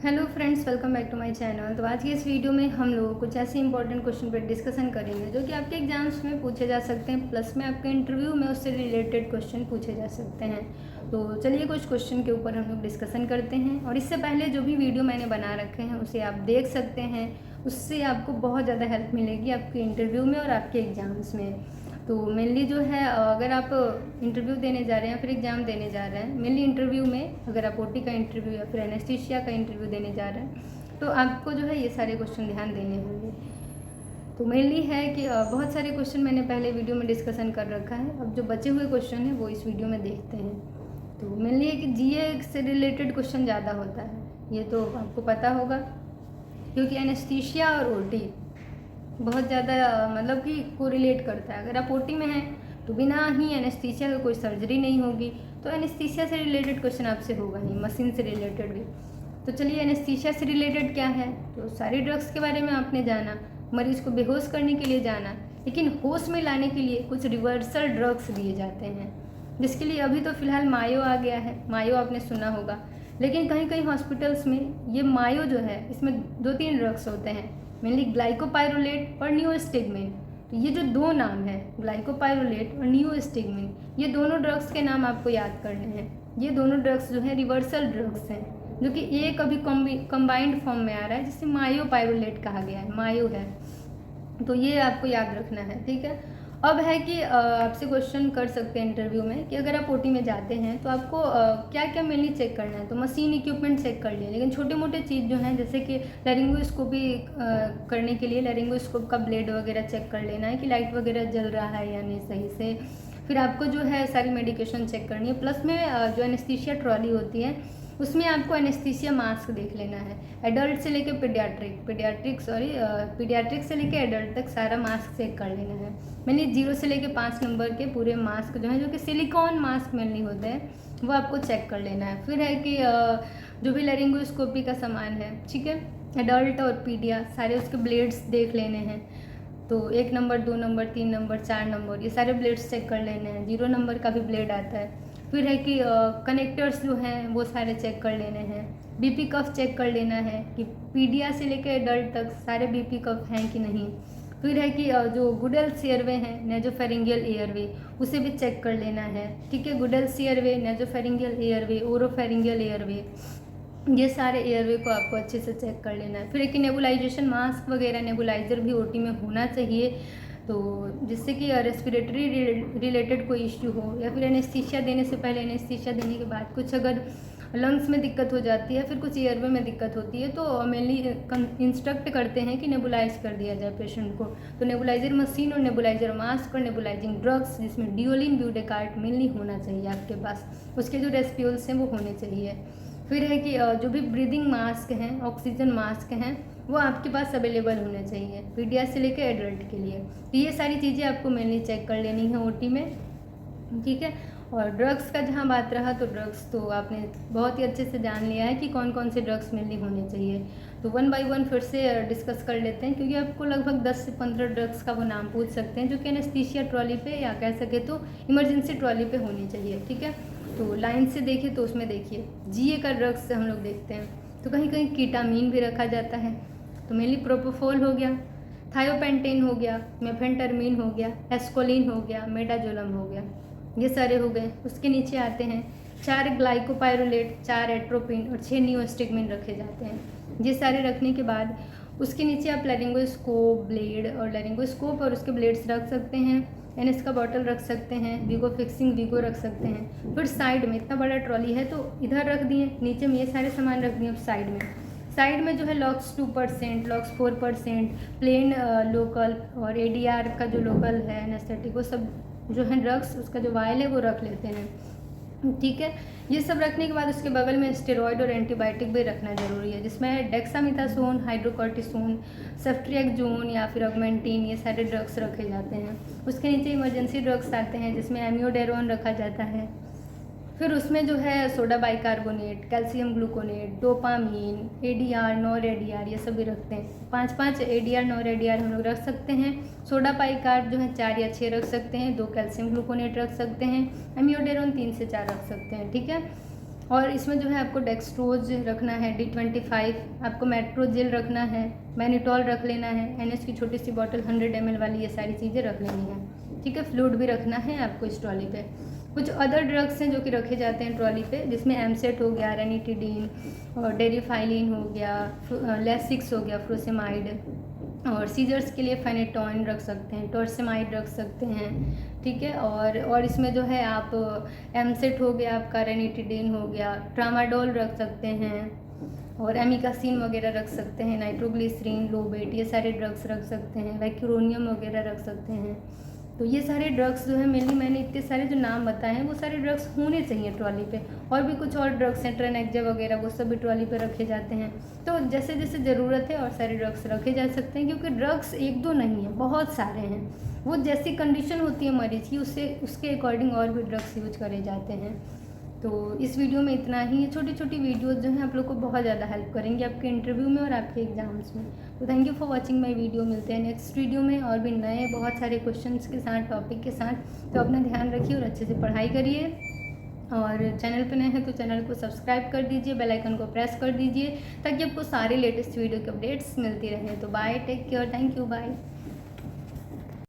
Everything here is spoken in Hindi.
Hello friends, welcome back to my channel. तो आज की इस वीडियो में हम लोग कुछ ऐसे इंपॉर्टेंट क्वेश्चन पर डिस्कशन करेंगे जो कि आपके एग्जाम्स में पूछे जा सकते हैं, प्लस में आपके इंटरव्यू में उससे रिलेटेड क्वेश्चन पूछे जा सकते हैं। तो चलिए कुछ क्वेश्चन के ऊपर हम लोग डिस्कशन करते हैं। और इससे पहले जो भी वीडियो मैंने बना रखे हैं उसे आप देख सकते हैं, उससे आपको बहुत ज़्यादा हेल्प मिलेगी आपके इंटरव्यू में और आपके एग्ज़ाम्स में। तो मेनली जो है, अगर आप इंटरव्यू देने जा रहे हैं या फिर एग्ज़ाम देने जा रहे हैं, मेनली इंटरव्यू में अगर आप ओटी का इंटरव्यू या फिर एनेस्थीसिया का इंटरव्यू देने जा रहे हैं तो आपको जो है ये सारे क्वेश्चन ध्यान देने होंगे। तो मेनली है कि बहुत सारे क्वेश्चन मैंने पहले वीडियो में डिस्कशन कर रखा है। अब जो बचे हुए क्वेश्चन हैं वो इस वीडियो में देखते हैं। तो मेनली है कि जीए से रिलेटेड क्वेश्चन ज़्यादा होता है, ये तो आपको पता होगा, क्योंकि एनेस्थीसिया और ओटी बहुत ज़्यादा मतलब कि कोरिलेट करता है। अगर आप ओटी में हैं तो बिना ही एनेस्थीसिया का कोई सर्जरी नहीं होगी, तो एनेस्थीसिया से रिलेटेड क्वेश्चन आपसे होगा ही, मशीन से रिलेटेड भी। तो चलिए, एनेस्थीसिया से रिलेटेड क्या है, तो सारी ड्रग्स के बारे में आपने जाना, मरीज़ को बेहोश करने के लिए जाना, लेकिन होश में लाने के लिए कुछ रिवर्सल ड्रग्स दिए जाते हैं, जिसके लिए अभी तो फ़िलहाल मायो आ गया है। मायो आपने सुना होगा, लेकिन कहीं कहीं हॉस्पिटल्स में ये मायो जो है इसमें 2-3 ड्रग्स होते हैं, मेनली ग्लाइकोपाइरोलेट और नियोस्टिग्मिन। तो ये जो दो नाम है, ग्लाइकोपाइरोलेट और नियोस्टिग्मिन, ये दोनों ड्रग्स के नाम आपको याद करने हैं। ये दोनों ड्रग्स जो है रिवर्सल ड्रग्स हैं, जो कि एक अभी कंबाइंड फॉर्म में आ रहा है, जिसे मायोपाइरोलेट कहा गया है, मायो है। तो ये आपको याद रखना है, ठीक है। अब है कि आपसे क्वेश्चन कर सकते हैं इंटरव्यू में कि अगर आप ओटी में जाते हैं तो आपको क्या क्या मेनली चेक करना है। तो मशीन इक्विपमेंट चेक कर लिए, लेकिन छोटे मोटे चीज़ जो हैं, जैसे कि लैरिंगोस्कोपी करने के लिए लैरिंगोस्कोप का ब्लेड वगैरह चेक कर लेना है कि लाइट वगैरह जल रहा है या नहीं सही से। फिर आपको जो है सारी मेडिकेशन चेक करनी है, प्लस में जो एनेस्थीसिया ट्रॉली होती है उसमें आपको एनेस्थीसिया मास्क देख लेना है। एडल्ट से लेके पीडियाट्रिक से लेके एडल्ट तक सारा मास्क चेक कर लेना है। मैंने 0 से लेके 5 नंबर के पूरे मास्क जो हैं, जो कि सिलिकॉन मास्क मेनली होते हैं, वो आपको चेक कर लेना है। फिर है कि जो भी लैरिंगोस्कोपी का सामान है, ठीक है, एडल्ट और पीडिया सारे उसके ब्लेड्स देख लेने हैं। तो 1 नंबर, 2 नंबर, 3 नंबर, 4 नंबर, ये सारे ब्लेड्स चेक कर लेने हैं। 0 नंबर का भी ब्लेड आता है। फिर है कि कनेक्टर्स जो हैं वो सारे चेक कर लेने हैं। बीपी कफ चेक कर लेना है कि पीडिया से लेकर एडल्ट तक सारे बीपी कफ हैं कि नहीं। फिर है कि जो गुडेल्स एयरवे हैं, नेजोफेरिंगियल एयरवे, उसे भी चेक कर लेना है, ठीक है। गुडेल्स एयरवे, नेजोफेरिंगियल एयरवे, ओरोफेरिंगियल एयरवे, ये सारे एयरवे को आपको अच्छे से चेक कर लेना है। फिर एक नेबुलाइजेशन मास्क वगैरह, नेबुलाइजर भी ओटी में होना चाहिए, तो जिससे कि रेस्पिरेटरी रिलेटेड कोई इश्यू हो, या फिर एनेस्थीसिया देने से पहले, एनेस्थीसिया देने के बाद कुछ अगर लंग्स में दिक्कत हो जाती है, फिर कुछ एयरवे में दिक्कत होती है, तो मेनली इंस्ट्रक्ट करते हैं कि नेबुलाइज कर दिया जाए पेशेंट को। तो नेबुलाइजर मशीन और नेबुलाइजर मास्क और नेबुलाइजिंग ड्रग्स, जिसमें डिओलिन, ब्यूडेकार्ट मेनली होना चाहिए आपके पास। उसके जो रेस्प्यूल्स हैं वो होने चाहिए। फिर है कि जो भी ब्रीदिंग मास्क हैं, ऑक्सीजन मास्क हैं, वो आपके पास अवेलेबल होने चाहिए, पीडिया से लेकर एडल्ट के लिए। तो ये सारी चीज़ें आपको मेनली चेक कर लेनी है ओटी में, ठीक है। और ड्रग्स का जहाँ बात रहा, तो ड्रग्स तो आपने बहुत ही अच्छे से जान लिया है कि कौन कौन से ड्रग्स मेनली होने चाहिए। तो 1 बाय 1 फिर से डिस्कस कर लेते हैं, क्योंकि आपको लगभग 10 से 15 ड्रग्स का वो नाम पूछ सकते हैं, जो कि एनेस्थीसिया ट्रॉली पे, या कह सके तो इमरजेंसी ट्रॉली पे होनी चाहिए, ठीक है। तो लाइन से देखिए, तो उसमें देखिए जीए का ड्रग्स हम लोग देखते हैं, तो कहीं कहीं कीटामीन भी रखा जाता है। तो मेनली प्रोपोफोल हो गया, थायोपेंटेन हो गया, मेफेंटरमीन हो गया, एस्कोलिन हो गया, मेडाजोलम हो गया, ये सारे हो गए। उसके नीचे आते हैं 4 ग्लाइकोपाइरोलेट, 4 एट्रोपिन और 6 नियोस्टिग्मिन रखे जाते हैं। ये सारे रखने के बाद उसके नीचे आप लैरिंगोस्कोप, ब्लेड और लैरिंगोस्कोप और उसके ब्लेड्स रख सकते हैं। एनएस का बॉटल रख सकते हैं, वीगो फिक्सिंग वीगो रख सकते हैं। फिर साइड में इतना बड़ा ट्रॉली है तो इधर रख दिए, नीचे में ये सारे सामान रख दिए। अब साइड में जो है लॉक्स 2%, लॉक्स 4%, प्लेन लोकल और एडीआर का जो लोकल है एनेस्थेटिक, वो सब जो है ड्रग्स, उसका जो वायल है वो रख लेते हैं, ठीक है। ये सब रखने के बाद उसके बगल में स्टेरॉयड और एंटीबायोटिक भी रखना ज़रूरी है, जिसमें डेक्सामिथासोन, हाइड्रोकॉर्टिसोन, सेफ्ट्रिएक्सोन या फिर ऑगमेंटिन, ये सारे ड्रग्स रखे जाते हैं। उसके नीचे इमरजेंसी ड्रग्स आते हैं, जिसमें एमियोडेरोन रखा जाता है। फिर उसमें जो है soda bicarbonate, calcium gluconate, dopamine, ADR, nor ADR, ये सब भी रखते हैं। 5-5 एडीआर, नॉर एडीआर हम लोग रख सकते हैं। सोडा बाइकार्ब जो है 4 या 6 रख सकते हैं। 2 कैल्शियम ग्लूकोनेट रख सकते हैं। एमियोडेरोन 3 से 4 रख सकते हैं, ठीक है। और इसमें जो है आपको डेक्सट्रोज रखना है, D25, आपको मेट्रोजिल रखना है, मैनिटॉल रख लेना है, NH की छोटी सी बॉटल 100 ml वाली, ये सारी चीज़ें रख लेनी है, ठीक है। फ्लूइड भी रखना है आपको इस ट्रॉली पे। कुछ अदर ड्रग्स हैं जो कि रखे जाते हैं ट्रॉली पे, जिसमें एमसेट हो गया, रेनिटिडीन और डेरिफाइलिन हो गया, लेसिक्स हो गया, फ्रोसेमाइड, और सीजर्स के लिए फेनेटोइन रख सकते हैं, टॉर्सेमाइड रख सकते हैं, ठीक है। और इसमें जो है आप एमसेट हो गया आपका, रेनिटिडीन हो गया, ट्रामाडोल रख सकते हैं, और एमिकासिन वगैरह रख सकते हैं, नाइट्रोग्लिसरीन, लोबेट, ये सारे ड्रग्स रख सकते हैं, वैक्यूरोनियम वगैरह रख सकते हैं। तो ये सारे ड्रग्स जो है मेनली मैंने इतने सारे जो नाम बताए हैं वो सारे ड्रग्स होने चाहिए ट्रॉली पे। और भी कुछ और ड्रग्स हैं, ट्रेनेक्जा वगैरह, वो सब भी ट्रॉली पे रखे जाते हैं। तो जैसे जैसे ज़रूरत है और सारे ड्रग्स रखे जा सकते हैं, क्योंकि ड्रग्स एक दो नहीं है, बहुत सारे हैं। वो जैसी कंडीशन होती है मरीज़ की, उसके अकॉर्डिंग और भी ड्रग्स यूज करे जाते हैं। तो इस वीडियो में इतना ही। ये छोटी छोटी वीडियोज़ जो हैं आप लोग को बहुत ज़्यादा हेल्प करेंगे आपके इंटरव्यू में और आपके एग्ज़ाम्स में। तो thank you for watching my video. मिलते हैं नेक्स्ट वीडियो में और भी नए बहुत सारे क्वेश्चंस के साथ, टॉपिक के साथ। तो अपना ध्यान रखिए और अच्छे से पढ़ाई करिए। और चैनल पर नए हैं तो चैनल को सब्सक्राइब कर दीजिए, बेल आइकन को प्रेस कर दीजिए, ताकि आपको सारे लेटेस्ट वीडियो के अपडेट्स मिलती रहें। तो bye, take care, thank you, bye.